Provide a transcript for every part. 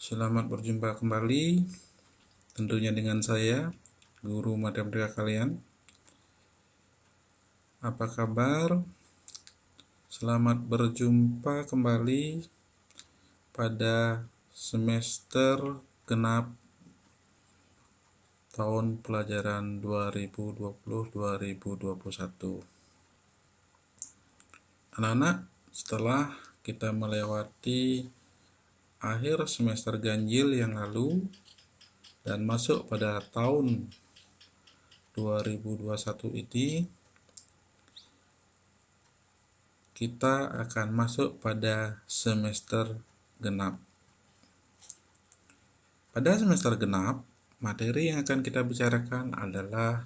Selamat berjumpa kembali, tentunya dengan saya, guru matematika kalian. Apa kabar? Selamat berjumpa kembali pada semester genap tahun pelajaran 2020-2021. Anak-anak, setelah kita melewati akhir semester ganjil yang lalu dan masuk pada tahun 2021 ini, kita akan masuk pada semester genap. Pada semester genap, materi yang akan kita bicarakan adalah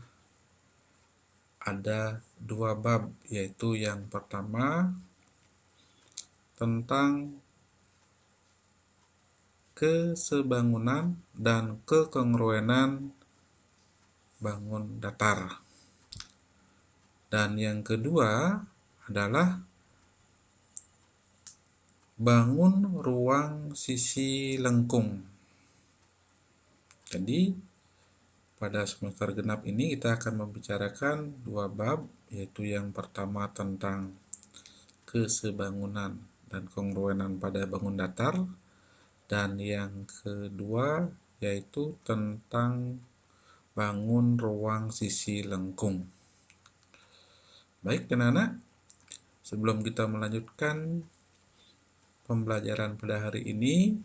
ada 2 bab, yaitu yang pertama tentang kesebangunan dan kekongruenan bangun datar. Dan yang kedua adalah bangun ruang sisi lengkung. Jadi pada semester genap ini kita akan membicarakan 2 bab, yaitu yang pertama tentang kesebangunan dan kongruenan pada bangun datar, dan yang kedua yaitu tentang bangun ruang sisi lengkung. Baik anak-anak, sebelum kita melanjutkan pembelajaran pada hari ini,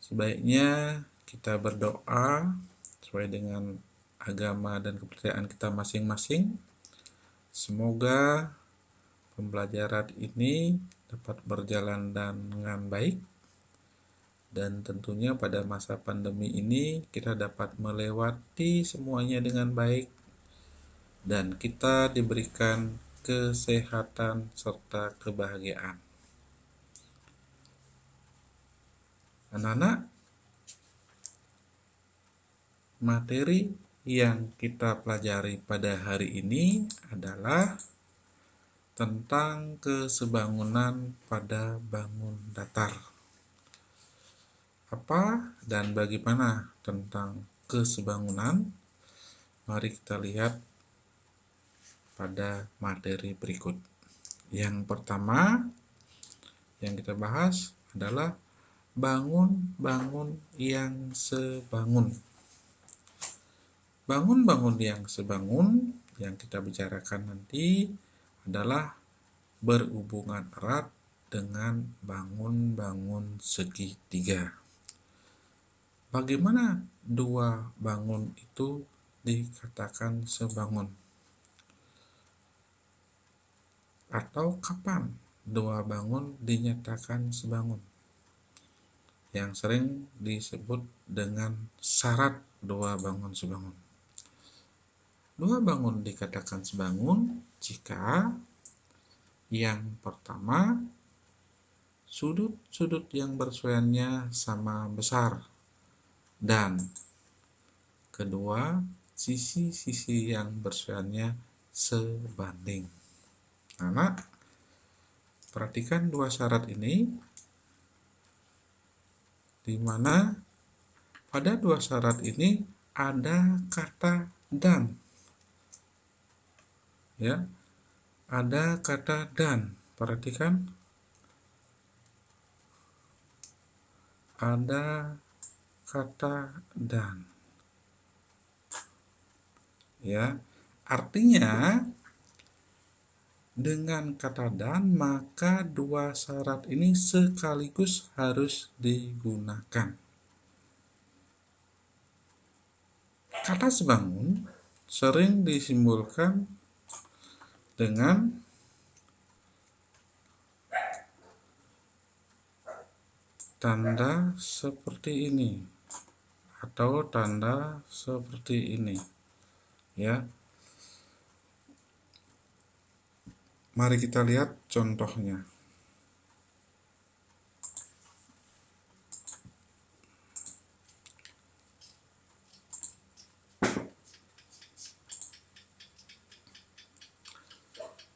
sebaiknya kita berdoa sesuai dengan agama dan kepercayaan kita masing-masing. Semoga pembelajaran ini dapat berjalan dengan baik, dan tentunya pada masa pandemi ini kita dapat melewati semuanya dengan baik, dan kita diberikan kesehatan serta kebahagiaan. Anak-anak, materi yang kita pelajari pada hari ini adalah tentang kesebangunan pada bangun datar. Apa dan bagaimana tentang kesebangunan? Mari kita lihat pada materi berikut. Yang pertama yang kita bahas adalah bangun-bangun yang sebangun. Bangun-bangun yang sebangun yang kita bicarakan nanti adalah berhubungan erat dengan bangun-bangun segitiga. Bagaimana 2 bangun itu dikatakan sebangun? Atau kapan 2 bangun dinyatakan sebangun? Yang sering disebut dengan syarat 2 bangun sebangun. 2 bangun dikatakan sebangun jika yang pertama, sudut-sudut yang bersuaiannya sama besar, dan kedua, sisi-sisi yang bersuaiannya sebanding. Anak, perhatikan 2 syarat ini, di mana pada 2 syarat ini ada kata dan. Ya, ada kata dan. Perhatikan, ada kata dan. Ya, artinya dengan kata dan maka 2 syarat ini sekaligus harus digunakan. Kata sebangun sering disimbolkan dengan tanda seperti ini atau tanda seperti ini. Ya. Mari kita lihat contohnya.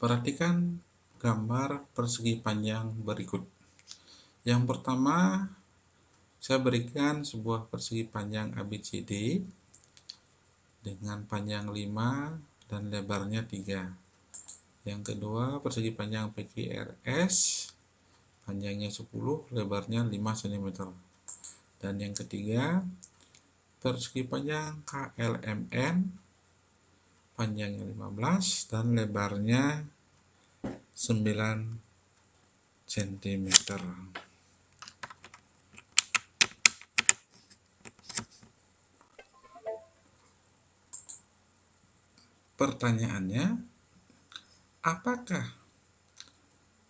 Perhatikan gambar persegi panjang berikut. Yang pertama Saya berikan sebuah persegi panjang ABCD dengan panjang 5 dan lebarnya 3. Yang kedua, persegi panjang PQRS, panjangnya 10, lebarnya 5 cm. Dan yang ketiga, persegi panjang KLMN, panjangnya 15 dan lebarnya 9 cm. Pertanyaannya, apakah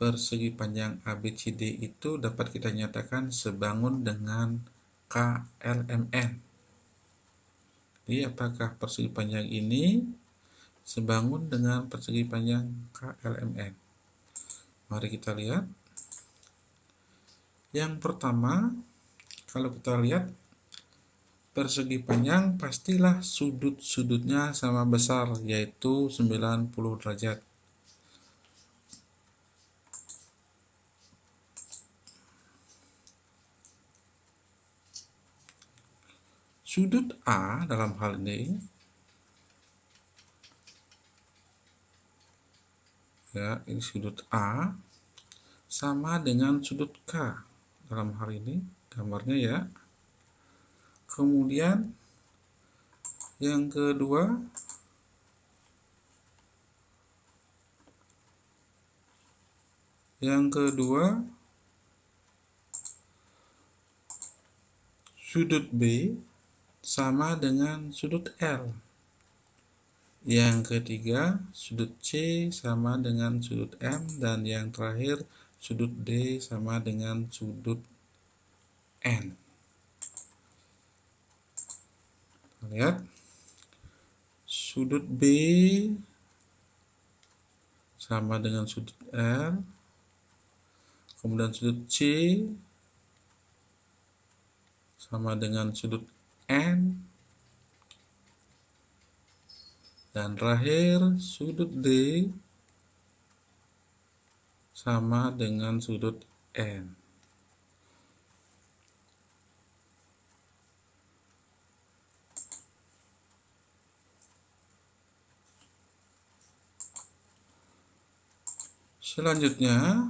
persegi panjang ABCD itu dapat kita nyatakan sebangun dengan KLMN? Jadi, apakah persegi panjang ini sebangun dengan persegi panjang KLMN? Mari kita lihat. Yang pertama, kalau kita lihat persegi panjang pastilah sudut-sudutnya sama besar, yaitu 90 derajat. Sudut A dalam hal ini ini sudut A sama dengan sudut K dalam hal ini gambarnya ya. Kemudian yang kedua, sudut B sama dengan sudut L. Yang ketiga, sudut C sama dengan sudut M, dan yang terakhir sudut D sama dengan sudut N. Lihat, sudut B sama dengan sudut L, kemudian sudut C sama dengan sudut N, dan terakhir sudut D sama dengan sudut N. Selanjutnya,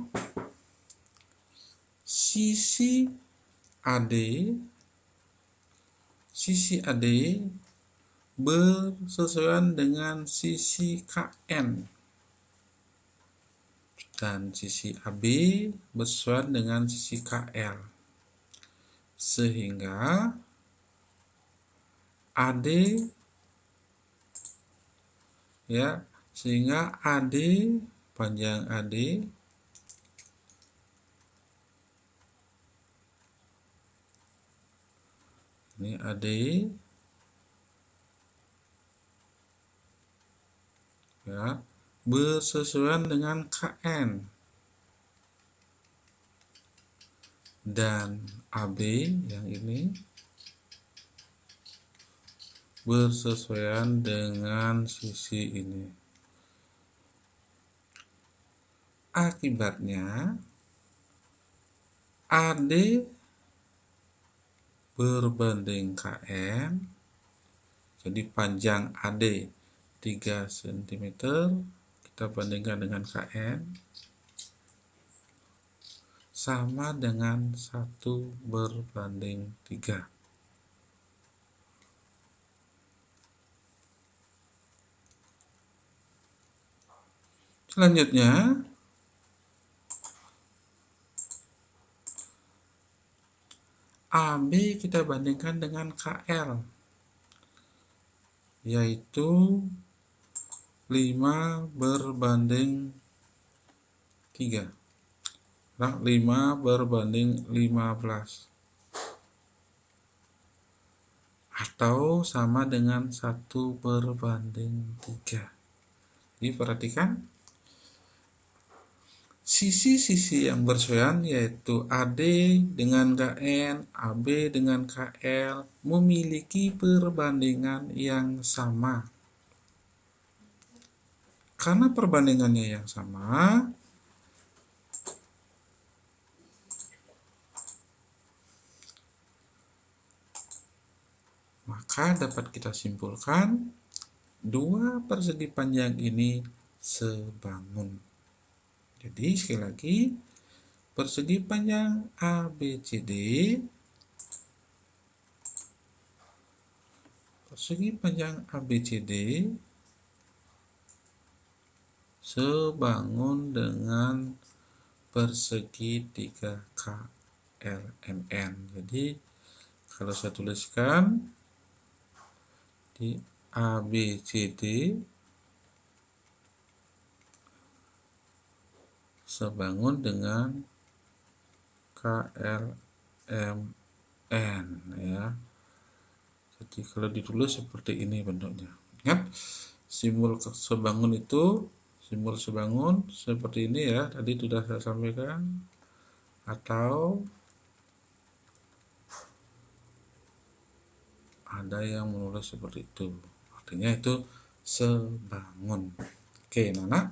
sisi AD bersesuaian dengan sisi KN, dan sisi AB bersesuaian dengan sisi KL, sehingga AD panjang AD ini AD bersesuaian dengan KN, dan AB yang ini bersesuaian dengan sisi ini. Akibatnya AD berbanding KN, jadi panjang AD 3 cm, kita bandingkan dengan KN, sama dengan 1:3. Selanjutnya, AB kita bandingkan dengan KL, yaitu 5:3. 5:15, atau sama dengan 1:3. Jadi perhatikan, sisi-sisi yang bersesuaian yaitu AD dengan KN, AB dengan KL memiliki perbandingan yang sama. Karena perbandingannya yang sama, Maka dapat kita simpulkan dua persegi panjang ini sebangun. Jadi sekali lagi, persegi panjang ABCD sebangun dengan persegi 3KLMN. Jadi kalau saya tuliskan di ABCD sebangun dengan KLMN ya. Jadi kalau ditulis seperti ini bentuknya. Ingat, simbol sebangun itu simbol sebangun seperti ini ya. Tadi sudah saya sampaikan. Atau ada yang menulis seperti itu. Artinya itu sebangun. Oke, Nana.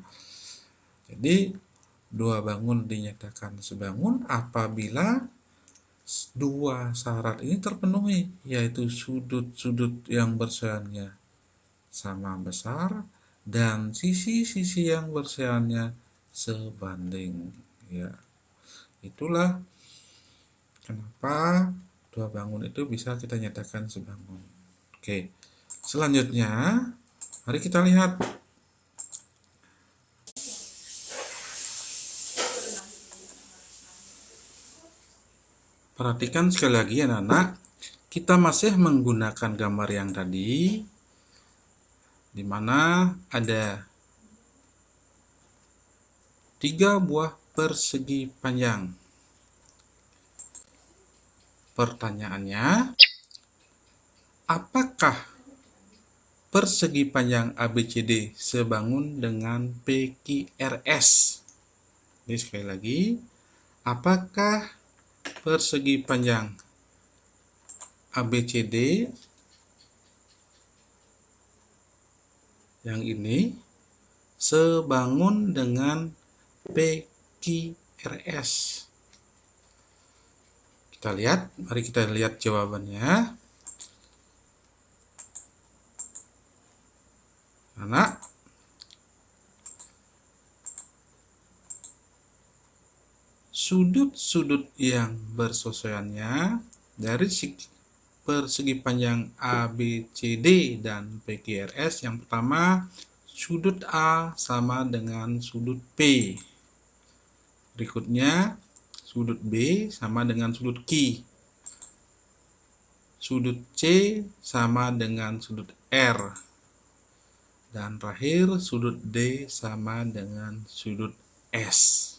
Jadi dua bangun dinyatakan sebangun apabila dua syarat ini terpenuhi, yaitu sudut-sudut yang bersayangnya sama besar dan sisi-sisi yang bersayangnya sebanding. Ya, itulah kenapa dua bangun itu bisa kita nyatakan sebangun. Oke, selanjutnya mari kita lihat. Perhatikan sekali lagi anak-anak, kita masih menggunakan gambar yang tadi, di mana ada 3 buah persegi panjang. Pertanyaannya, apakah persegi panjang ABCD sebangun dengan PQRS? Jadi sekali lagi, apakah persegi panjang ABCD yang ini sebangun dengan PQRS? Kita lihat, mari kita lihat jawabannya. Anak, sudut-sudut yang bersesuaiannya dari persegi panjang ABCD dan PQRS, yang pertama sudut A sama dengan sudut P. Berikutnya sudut B sama dengan sudut Q. Sudut C sama dengan sudut R. Dan terakhir sudut D sama dengan sudut S.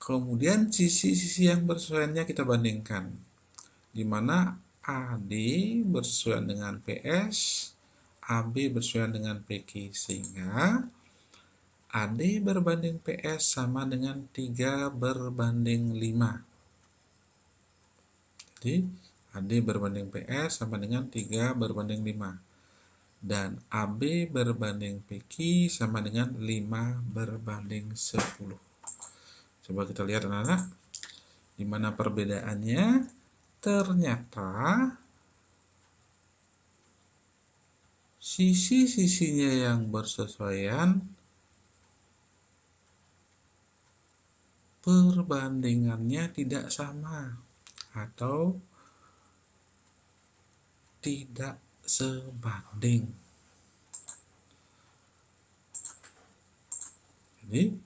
Kemudian sisi-sisi yang bersesuaiannya kita bandingkan, di mana AD bersesuaian dengan PS, AB bersesuaian dengan PQ, sehingga AD berbanding PS sama dengan 3/5. Jadi AD berbanding PS sama dengan 3/5. Dan AB berbanding PQ sama dengan 5/10. Coba kita lihat anak-anak, di mana perbedaannya. Ternyata sisi-sisinya yang bersesuaian, perbandingannya tidak sama atau tidak sebanding. Jadi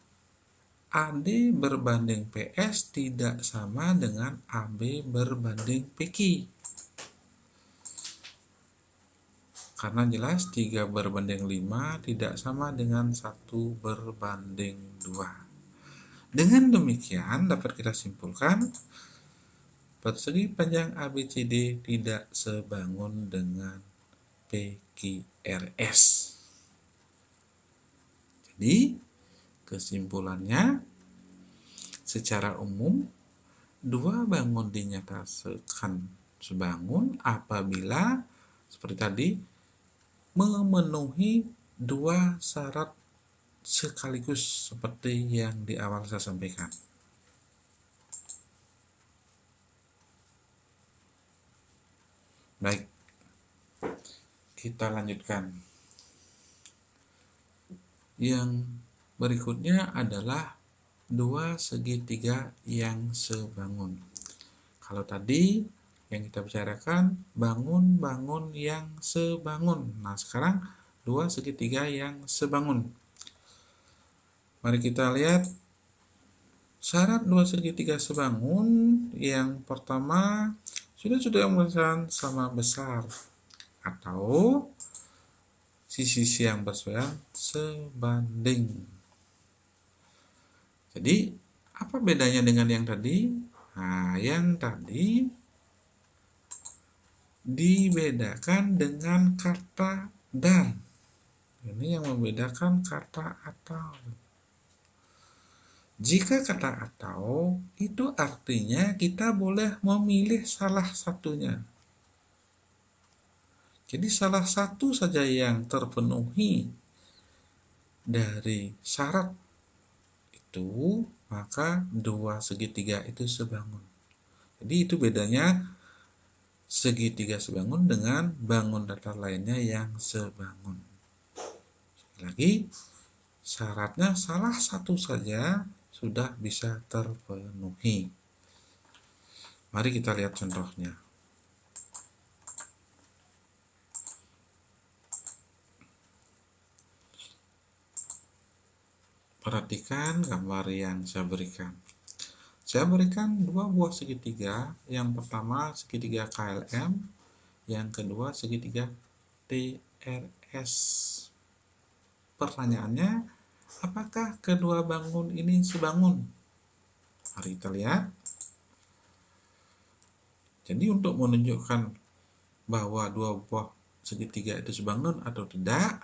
AD berbanding PS tidak sama dengan AB berbanding PQ. Karena jelas 3/5 tidak sama dengan 1/2. Dengan demikian dapat kita simpulkan persegi panjang ABCD tidak sebangun dengan PQRS. Jadi kesimpulannya, secara umum dua bangun dinyatakan sebangun apabila seperti tadi memenuhi dua syarat sekaligus seperti yang di awal saya sampaikan. Baik, kita lanjutkan. Yang berikutnya adalah dua segitiga yang sebangun. Kalau tadi yang kita bicarakan bangun-bangun yang sebangun. Nah, sekarang dua segitiga yang sebangun. Mari kita lihat syarat dua segitiga sebangun. Yang pertama, sudut-sudut yang bersebelahan sama besar atau sisi-sisi yang bersebelahan sebanding. Jadi, apa bedanya dengan yang tadi? Nah, yang tadi dibedakan dengan kata dan. Ini yang membedakan kata atau. Jika kata atau, itu artinya kita boleh memilih salah satunya. Jadi salah satu saja yang terpenuhi dari syarat itu, maka dua segitiga itu sebangun. Jadi itu bedanya segitiga sebangun dengan bangun datar lainnya yang sebangun. Lagi, syaratnya salah satu saja sudah bisa terpenuhi. Mari kita lihat contohnya. Perhatikan gambar yang saya berikan. Saya berikan dua buah segitiga. Yang pertama segitiga KLM, yang kedua segitiga TRS. Pertanyaannya, apakah kedua bangun ini sebangun? Mari kita lihat. Jadi untuk menunjukkan bahwa dua buah segitiga itu sebangun atau tidak,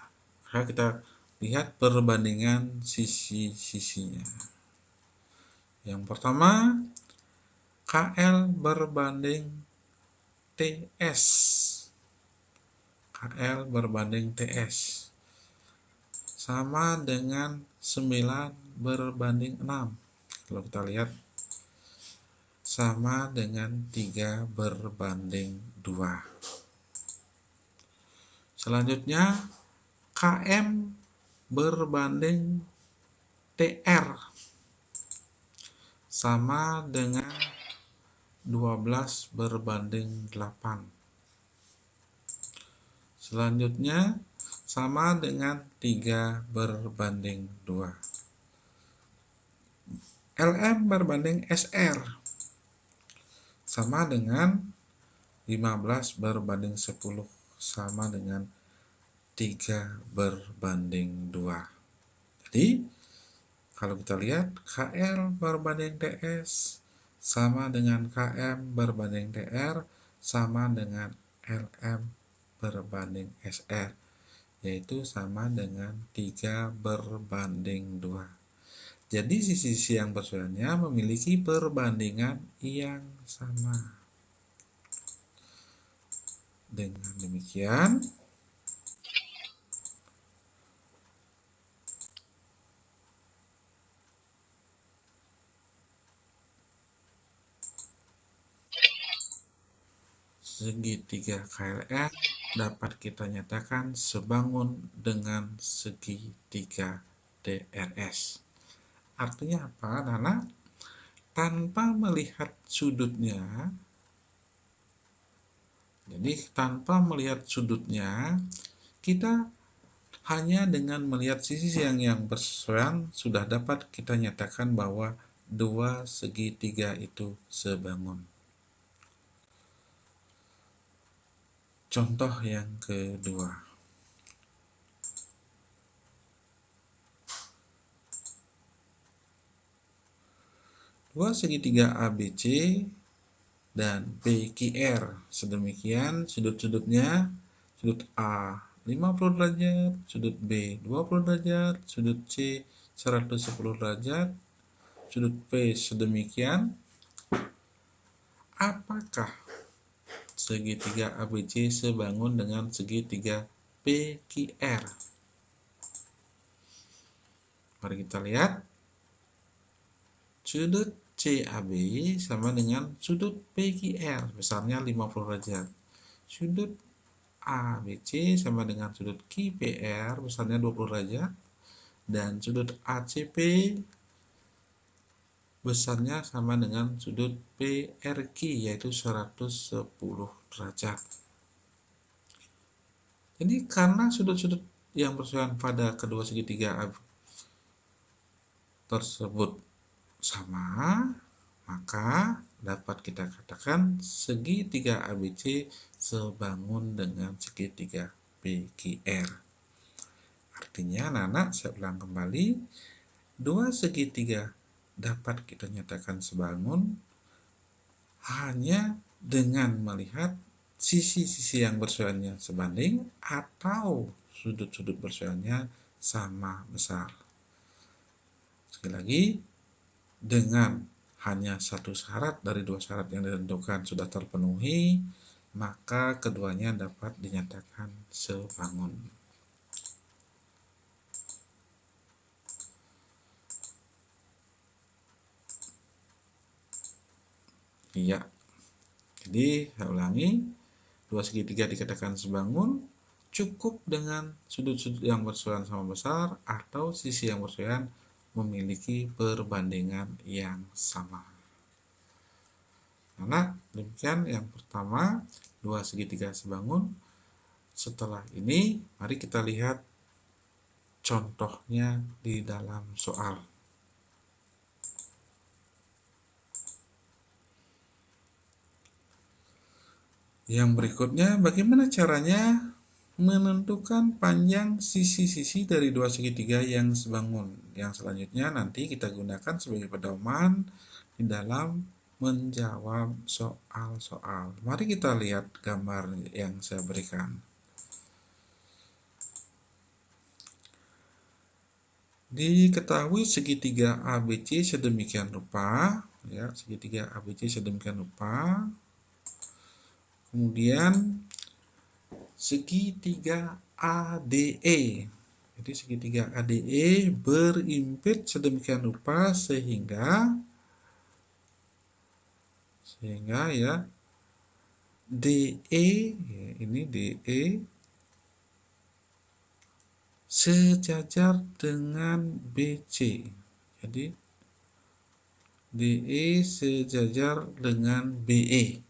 maka kita lihat perbandingan sisi-sisinya. Yang pertama, KL berbanding TS. KL berbanding TS sama dengan 9 berbanding 6. Kalau kita lihat, sama dengan 3 berbanding 2. Selanjutnya, KM berbanding TR sama dengan 12 berbanding 8. Selanjutnya, sama dengan 3 berbanding 2. LM berbanding SR sama dengan 15 berbanding 10 sama dengan 3 berbanding 2. Jadi, kalau kita lihat KL berbanding TS sama dengan KM berbanding TR sama dengan LM berbanding SR, yaitu sama dengan 3 berbanding 2. Jadi sisi-sisi yang bersebelahannya memiliki perbandingan yang sama. Dengan demikian, segitiga KLM dapat kita nyatakan sebangun dengan segitiga DRS. Artinya apa, Nana? Tanpa melihat sudutnya, jadi tanpa melihat sudutnya, kita hanya dengan melihat sisi yang bersebelahan sudah dapat kita nyatakan bahwa dua segitiga itu sebangun. Contoh yang kedua. Dua segitiga ABC dan PQR. Sedemikian sudut-sudutnya, sudut A 50 derajat, sudut B 20 derajat, sudut C 110 derajat, sudut P sedemikian. Apakah segitiga ABC sebangun dengan segitiga PQR? Mari kita lihat. Sudut CAB sama dengan sudut PQR, besarnya 50 derajat. sudut ABC sama dengan sudut QPR besarnya 20 derajat dan sudut ACP besarnya sama dengan sudut PRQ yaitu 110 derajat. Jadi karena sudut-sudut yang bersebelahan pada kedua segitiga tersebut sama, maka dapat kita katakan segitiga ABC sebangun dengan segitiga PQR. Artinya, anak-anak, saya ulang kembali, dua segitiga dapat kita nyatakan sebangun hanya dengan melihat sisi-sisi yang bersebelahannya sebanding atau sudut-sudut bersebelahannya sama besar. Sekali lagi, dengan hanya satu syarat dari dua syarat yang ditentukan sudah terpenuhi, maka keduanya dapat dinyatakan sebangun. Iya. Jadi, saya ulangi, dua segitiga dikatakan sebangun cukup dengan sudut-sudut yang bersebelahan sama besar atau sisi yang bersebelahan memiliki perbandingan yang sama. Nah, demikian yang pertama, dua segitiga sebangun. Setelah ini, mari kita lihat contohnya di dalam soal. Yang berikutnya, bagaimana caranya menentukan panjang sisi-sisi dari dua segitiga yang sebangun. Yang selanjutnya nanti kita gunakan sebagai pedoman di dalam menjawab soal-soal. Mari kita lihat gambar yang saya berikan. Diketahui segitiga ABC sedemikian rupa, ya, segitiga ABC sedemikian rupa. Kemudian segitiga ADE. Jadi segitiga ADE berimpit sedemikian rupa sehingga ya DE, ya, ini DE sejajar dengan BC. Jadi DE sejajar dengan BE.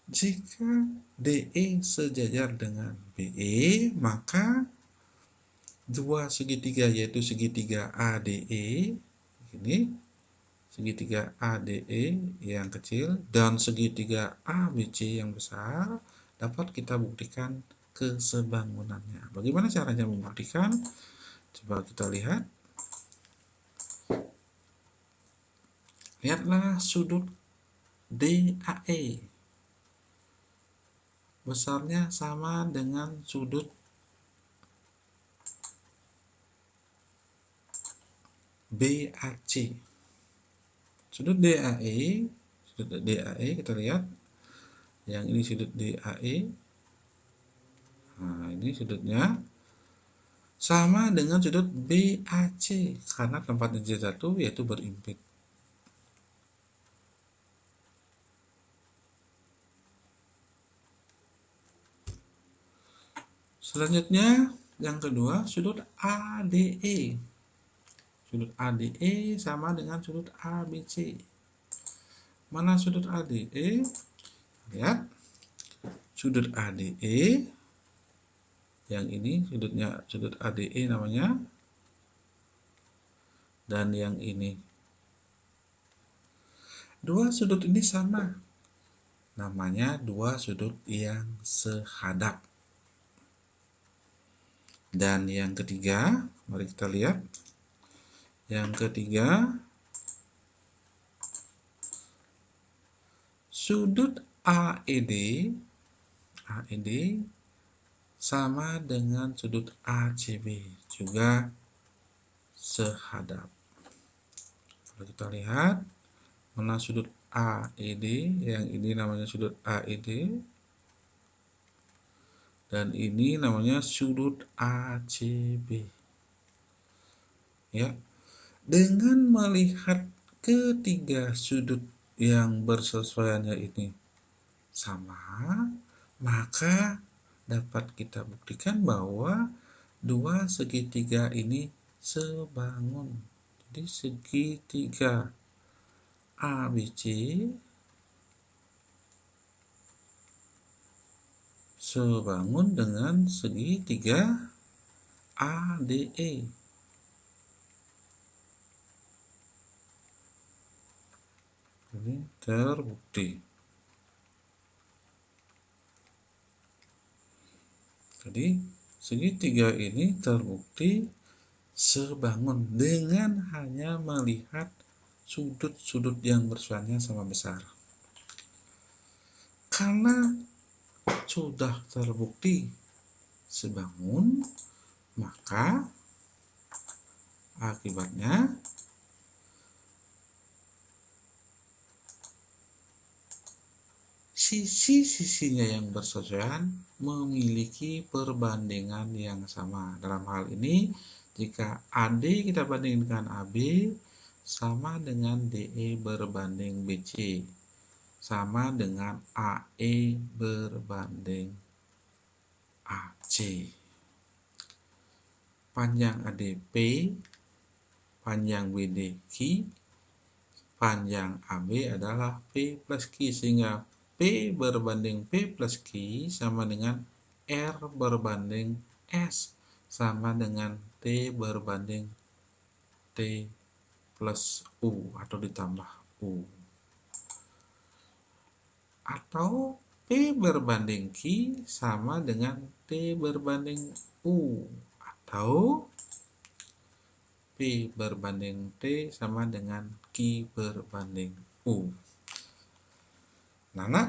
Jika DE sejajar dengan BE, maka dua segitiga yaitu segitiga ADE, ini segitiga ADE yang kecil dan segitiga ABC yang besar dapat kita buktikan kesebangunannya. Bagaimana caranya membuktikan? Coba kita lihat. Lihatlah sudut DAE. Besarnya sama dengan sudut BAC. Sudut DAE kita lihat. Yang ini sudut DAE. Nah, ini sudutnya sama dengan sudut BAC karena tempatnya jatuh yaitu berimpit. Selanjutnya, yang kedua, sudut ADE. Sudut ADE sama dengan sudut ABC. Mana sudut ADE? Lihat. Sudut ADE. Yang ini sudutnya sudut ADE namanya. Dan yang ini. Dua sudut ini sama. Namanya dua sudut yang sehadap. Dan yang ketiga, mari kita lihat. Yang ketiga, sudut AED sama dengan sudut ACB, juga sehadap. Kalau kita lihat, mana sudut AED, yang ini namanya sudut AED, dan ini namanya sudut ACB. Ya, dengan melihat ketiga sudut yang bersesuaiannya ini sama, maka dapat kita buktikan bahwa dua segitiga ini sebangun. Jadi segitiga ABC sebangun dengan segitiga ADE. Ini terbukti. Jadi segitiga ini terbukti sebangun dengan hanya melihat sudut-sudut yang bersuanya sama besar. Karena sudah terbukti sebangun, maka akibatnya sisi-sisinya yang bersesuaian memiliki perbandingan yang sama. Dalam hal ini, jika AD kita bandingkan AB sama dengan DE berbanding BC, sama dengan AE berbanding AC. Panjang ADP, panjang BD Q, panjang AB adalah P plus Q, sehingga P berbanding P plus Q sama dengan R berbanding S sama dengan T berbanding T plus U atau ditambah U. Atau P berbanding Q sama dengan T berbanding U. Atau P berbanding T sama dengan Q berbanding U. Nah,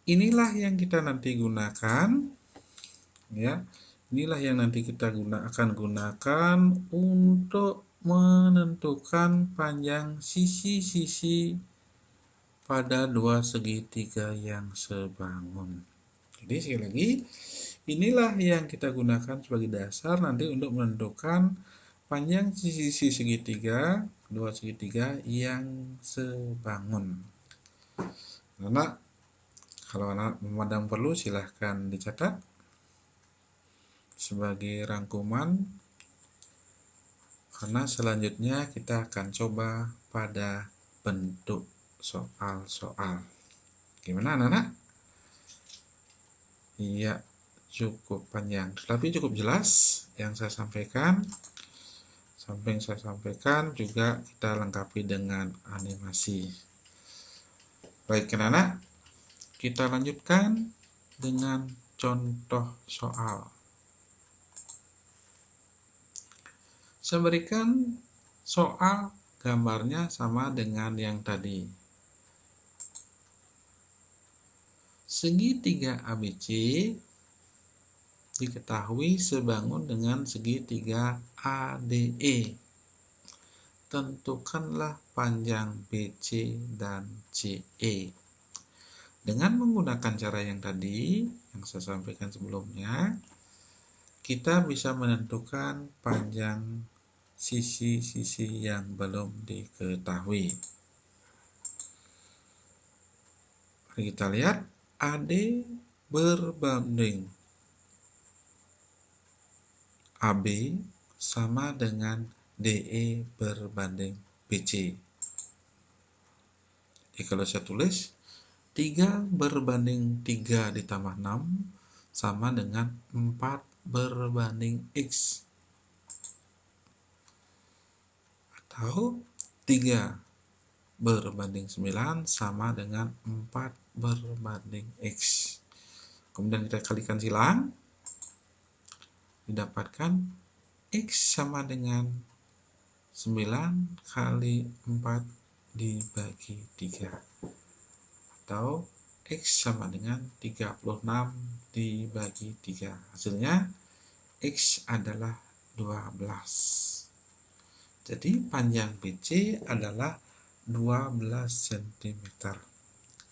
inilah yang kita nanti gunakan, ya. Inilah yang nanti kita akan gunakan untuk menentukan panjang sisi-sisi pada dua segitiga yang sebangun. Jadi sekali lagi, inilah yang kita gunakan sebagai dasar nanti untuk menentukan panjang sisi segitiga, dua segitiga yang sebangun. Anak, kalau anak memandang perlu silahkan dicatat sebagai rangkuman, karena selanjutnya kita akan coba pada bentuk soal-soal. Gimana anak-anak? Iya, cukup panjang, tapi cukup jelas yang saya sampaikan. Sampai saya sampaikan juga kita lengkapi dengan animasi. Baik anak-anak, kita lanjutkan dengan contoh soal. Saya berikan soal gambarnya sama dengan yang tadi. Segitiga ABC diketahui sebangun dengan segitiga ADE. Tentukanlah panjang BC dan CE. Dengan menggunakan cara yang tadi, yang saya sampaikan sebelumnya, kita bisa menentukan panjang sisi-sisi yang belum diketahui. Mari kita lihat, AD berbanding AB sama dengan DE berbanding BC. Jadi kalau saya tulis 3 berbanding 3 ditambah 6 sama dengan 4 berbanding X. Atau 3 berbanding 9 sama dengan 4 berbanding X. Kemudian kita kalikan silang, didapatkan X sama dengan 9 kali 4 dibagi 3. Atau X sama dengan 36 dibagi 3. Hasilnya X adalah 12. Jadi panjang BC adalah 12 cm.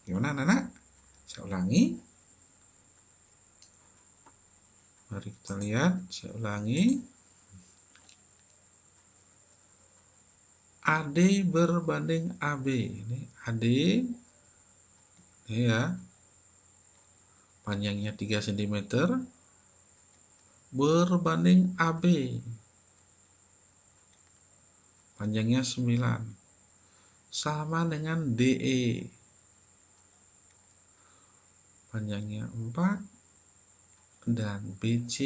Gimana anak-anak? Saya ulangi. Mari kita lihat, saya ulangi. AD berbanding AB. Ini AD, ini ya, panjangnya 3 cm berbanding AB, panjangnya 9, sama dengan DE, panjangnya 4, dan BC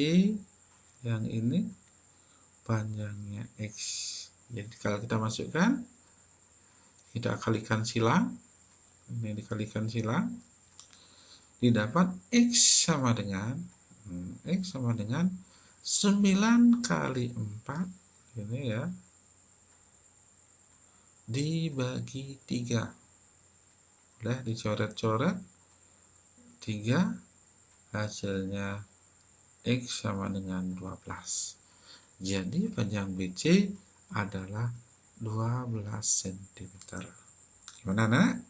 yang ini panjangnya X. Jadi kalau kita masukkan, kita kalikan silang, ini dikalikan silang, didapat X sama dengan 9 kali 4, ini ya, dibagi 3. Boleh dicoret-coret 3, hasilnya X sama dengan 12. Jadi panjang BC adalah 12 cm. Gimana, Nak?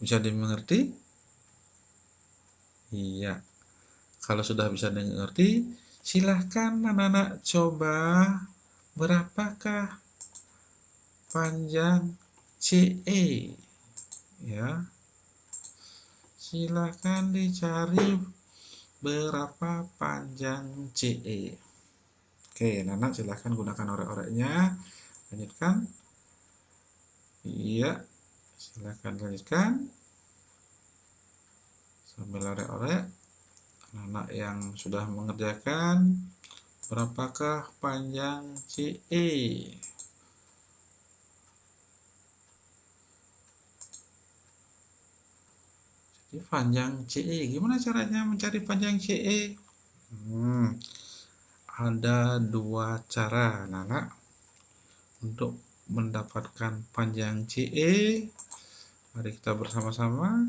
Bisa dimengerti? Iya. Kalau sudah bisa dimengerti, silahkan anak-anak coba berapakah panjang CE. Ya. Silahkan dicari berapa panjang CE. Oke, anak-anak silahkan gunakan orek-oreknya. Lanjutkan. Iya, silahkan lanjutkan. Sambil orek-orek. Anak-anak yang sudah mengerjakan, berapakah panjang CE? Jadi panjang CE, gimana caranya mencari panjang CE? Ada 2 cara, anak-anak, untuk mendapatkan panjang CE. Mari kita bersama-sama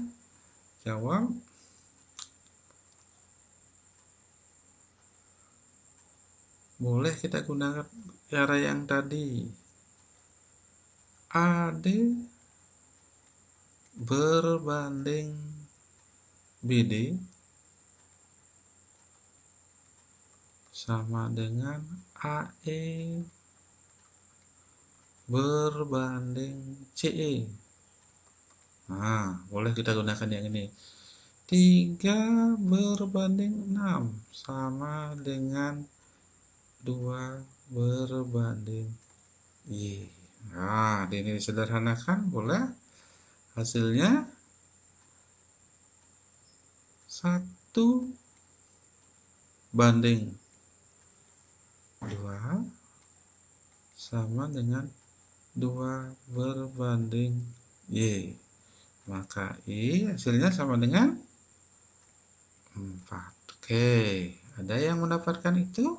jawab. Boleh kita gunakan cara yang tadi. AD berbanding BD sama dengan AE berbanding CE. Nah, boleh kita gunakan yang ini. 3 berbanding 6 sama dengan 2 berbanding Y. Nah, ini disederhanakan, boleh. Hasilnya 1 banding 2 sama dengan 2 berbanding Y. Maka Y hasilnya sama dengan 4. Oke, ada yang mendapatkan itu?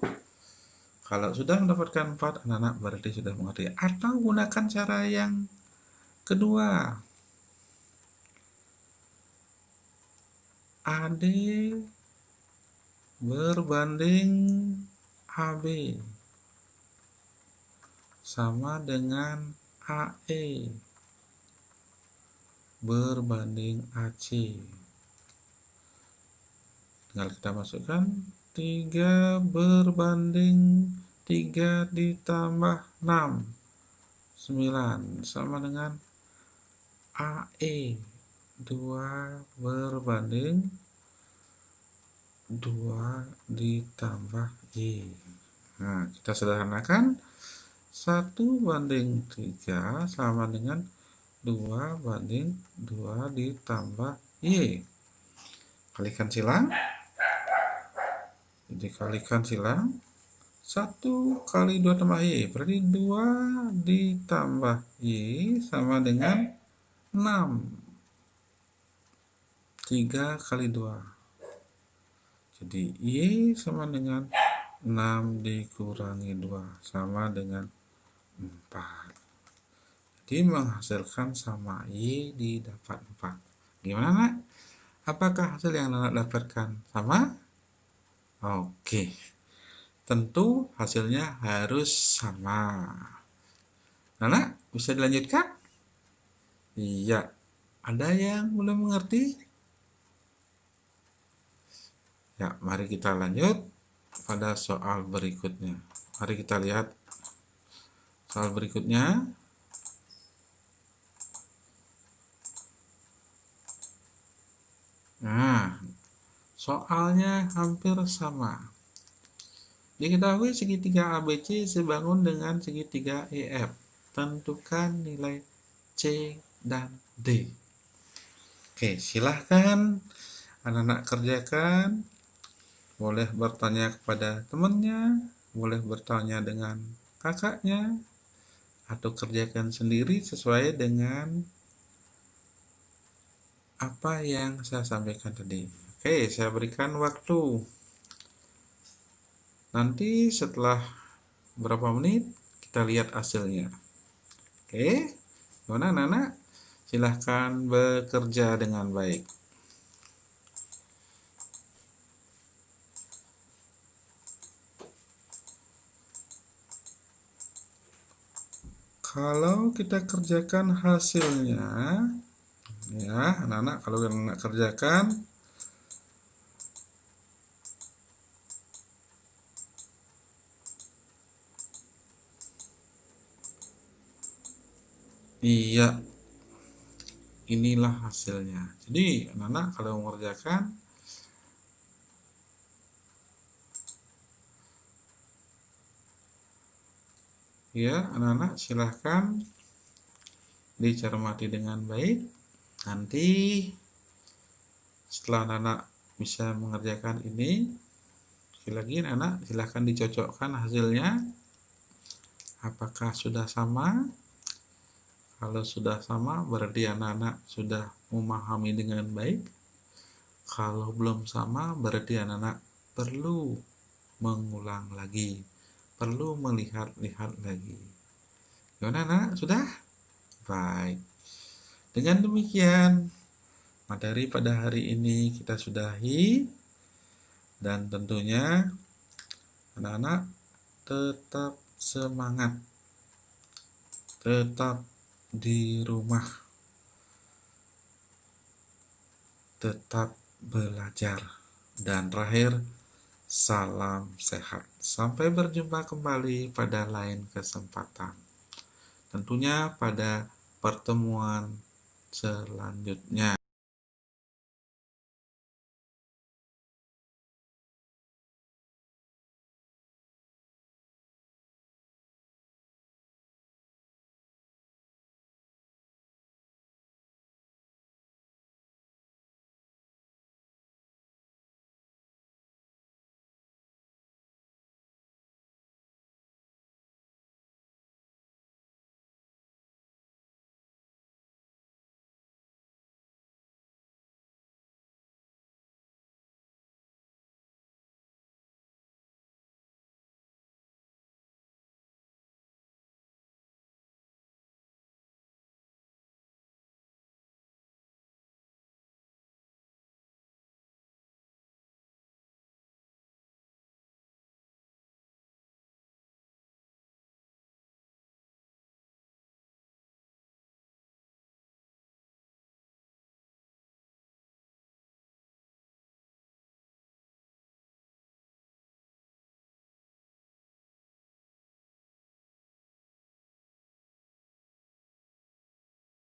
Kalau sudah mendapatkan 4, anak-anak berarti sudah mengerti. Atau gunakan cara yang kedua. AD berbanding AB sama dengan AE berbanding AC. Tinggal kita masukkan 3 berbanding 3 ditambah 6, 9 sama dengan AE 2 berbanding 2 ditambah Y. Nah, kita sederhanakan, 1 banding 3 sama dengan 2 banding 2 ditambah Y. Kalikan silang. Jadi kalikan silang. 1 kali 2 tambah Y, berarti 2 ditambah Y sama dengan 6. 3 kali 2. Jadi Y sama dengan 6 dikurangi 2 sama dengan 4. Jadi menghasilkan sama Y didapat 4. Gimana, Nak? Apakah hasil yang anak dapatkan sama? Oke. Tentu hasilnya harus sama. Anak, bisa dilanjutkan? Iya. Ada yang belum mengerti? Ya, mari kita lanjut pada soal berikutnya. Mari kita lihat soal berikutnya. Soalnya hampir sama. Diketahui segitiga ABC sebangun dengan segitiga EF. Tentukan nilai C dan D. Oke, silahkan anak-anak kerjakan. Boleh bertanya kepada temannya, boleh bertanya dengan kakaknya, atau kerjakan sendiri sesuai dengan apa yang saya sampaikan tadi. Oke, saya berikan waktu. Nanti setelah berapa menit kita lihat hasilnya. Oke, gimana anak-anak? Silahkan bekerja dengan baik. Kalau kita kerjakan hasilnya, ya anak-anak, kalau anak-anak kerjakan, iya, inilah hasilnya. Jadi anak-anak kalau mengerjakan, ya anak-anak silahkan dicermati dengan baik. Nanti setelah anak-anak bisa mengerjakan ini, sekali lagi anak silahkan dicocokkan hasilnya. Apakah sudah sama? Kalau sudah sama berarti anak-anak sudah memahami dengan baik. Kalau belum sama berarti anak-anak perlu mengulang lagi, perlu melihat-lihat lagi. Gimana anak? Sudah? Baik. Dengan demikian, materi pada hari ini kita sudahi, dan tentunya anak-anak tetap semangat, tetap di rumah, tetap belajar, dan terakhir salam sehat. Sampai berjumpa kembali pada lain kesempatan, tentunya pada pertemuan selanjutnya.